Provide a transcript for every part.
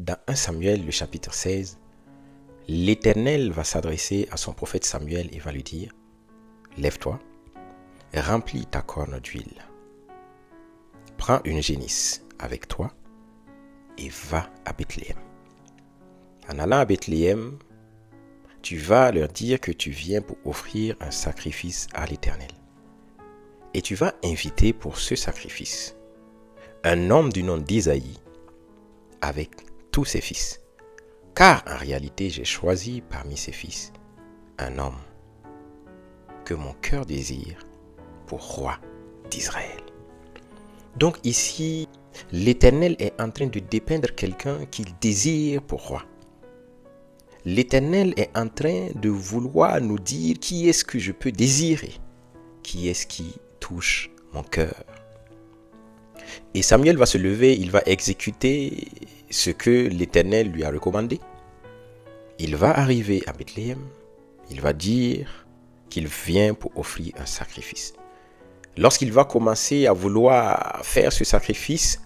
Dans 1 Samuel, le chapitre 16, l'Éternel va s'adresser à son prophète Samuel et va lui dire « Lève-toi, remplis ta corne d'huile, prends une génisse avec toi et va à Bethléem. En allant à Bethléem, tu vas leur dire que tu viens pour offrir un sacrifice à l'Éternel. Et tu vas inviter pour ce sacrifice un homme du nom d'Isaïe avec tous ses fils. Car en réalité, j'ai choisi parmi ses fils un homme que mon cœur désire pour roi d'Israël. » Donc ici, l'Éternel est en train de dépeindre quelqu'un qu'il désire pour roi. L'Éternel est en train de vouloir nous dire qui est-ce que je peux désirer, qui est-ce qui touche mon cœur. Et Samuel va se lever, il va exécuter ce que l'Éternel lui a recommandé. Il va arriver à Bethléem, il va dire qu'il vient pour offrir un sacrifice. Lorsqu'il va commencer à vouloir faire ce sacrifice,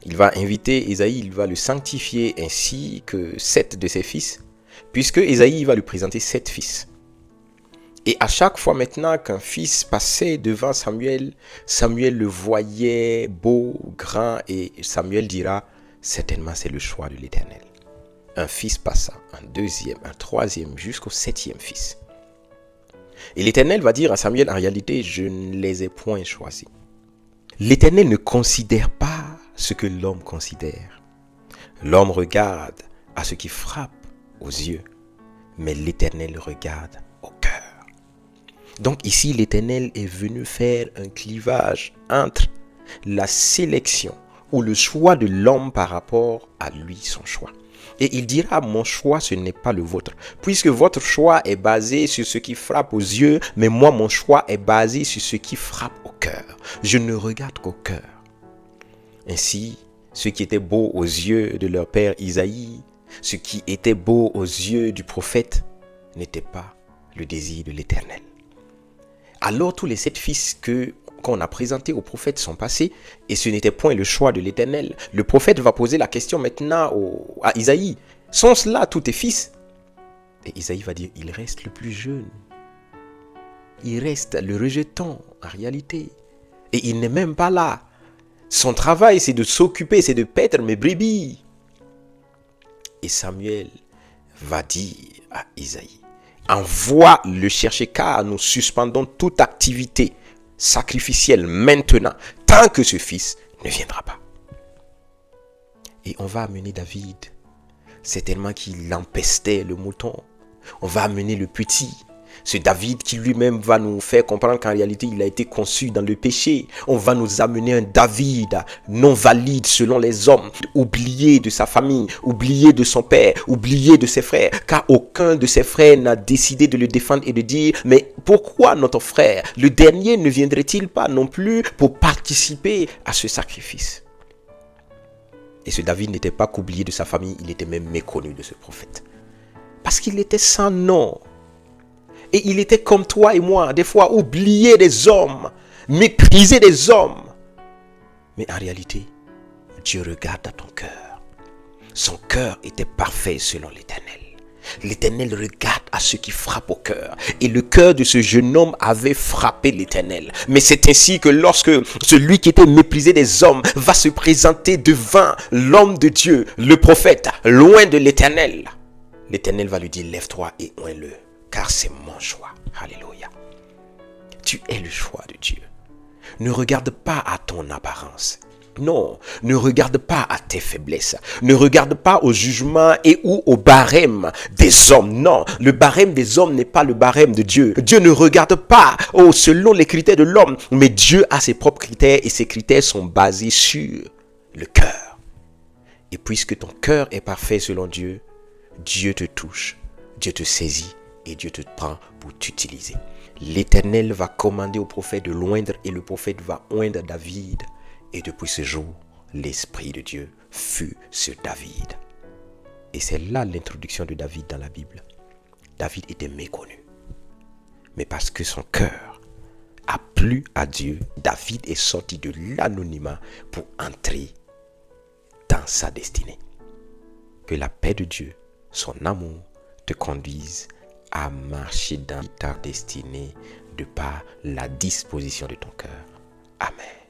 il va inviter Isaïe, il va le sanctifier ainsi que 7 de ses fils, puisque Isaïe va lui présenter 7 fils. Et à chaque fois maintenant qu'un fils passait devant Samuel, Samuel le voyait beau, grand, et Samuel dira, certainement c'est le choix de l'Éternel. Un fils passa, un deuxième, un troisième, jusqu'au 7e fils. Et l'Éternel va dire à Samuel, en réalité, je ne les ai point choisis. L'Éternel ne considère pas ce que l'homme considère. L'homme regarde à ce qui frappe aux yeux, mais l'Éternel regarde au cœur. Donc ici, l'Éternel est venu faire un clivage entre la sélection ou le choix de l'homme par rapport à lui, son choix. Et il dira, mon choix, ce n'est pas le vôtre. Puisque votre choix est basé sur ce qui frappe aux yeux, mais moi, mon choix est basé sur ce qui frappe au cœur. Je ne regarde qu'au cœur. Ainsi, ce qui était beau aux yeux de leur père Isaïe, ce qui était beau aux yeux du prophète, n'était pas le désir de l'Éternel. Alors tous les 7 fils qu'on a présentés au prophète sont passés, et ce n'était point le choix de l'Éternel. Le prophète va poser la question maintenant à Isaïe, sont-ce là tous tes fils? Et Isaïe va dire, il reste le plus jeune. Il reste le rejeton en réalité. Et il n'est même pas là. Son travail, c'est de s'occuper, c'est de paître mes brebis. Et Samuel va dire à Isaïe, envoie le chercher car nous suspendons toute activité sacrificielle maintenant, tant que ce fils ne viendra pas. Et on va amener David, certainement qu'il empestait le mouton. On va amener le petit, ce David qui lui-même va nous faire comprendre qu'en réalité il a été conçu dans le péché. On va nous amener un David non valide selon les hommes, oublié de sa famille, oublié de son père, oublié de ses frères, car aucun de ses frères n'a décidé de le défendre et de dire, mais pourquoi notre frère, le dernier, ne viendrait-il pas non plus pour participer à ce sacrifice? Et ce David n'était pas qu'oublié de sa famille, il était même méconnu de ce prophète. Parce qu'il était sans nom. Et il était comme toi et moi, des fois oublié des hommes, méprisé des hommes. Mais en réalité, Dieu regarde à ton cœur. Son cœur était parfait selon l'Éternel. L'Éternel regarde à ce qui frappe au cœur. Et le cœur de ce jeune homme avait frappé l'Éternel. Mais c'est ainsi que lorsque celui qui était méprisé des hommes va se présenter devant l'homme de Dieu, le prophète, loin de l'Éternel, l'Éternel va lui dire, lève-toi et oins-le, car c'est mon choix. Alléluia. Tu es le choix de Dieu. Ne regarde pas à ton apparence. Non, ne regarde pas à tes faiblesses. Ne regarde pas au jugement et ou au barème des hommes. Non, le barème des hommes n'est pas le barème de Dieu. Dieu ne regarde pas selon les critères de l'homme. Mais Dieu a ses propres critères et ces critères sont basés sur le cœur. Et puisque ton cœur est parfait selon Dieu, Dieu te touche, Dieu te saisit et Dieu te prend pour t'utiliser. L'Éternel va commander au prophète de l'oindre et le prophète va oindre David. Et depuis ce jour, l'Esprit de Dieu fut sur David. Et c'est là l'introduction de David dans la Bible. David était méconnu. Mais parce que son cœur a plu à Dieu, David est sorti de l'anonymat pour entrer dans sa destinée. Que la paix de Dieu, son amour, te conduise à marcher dans ta destinée de par la disposition de ton cœur. Amen.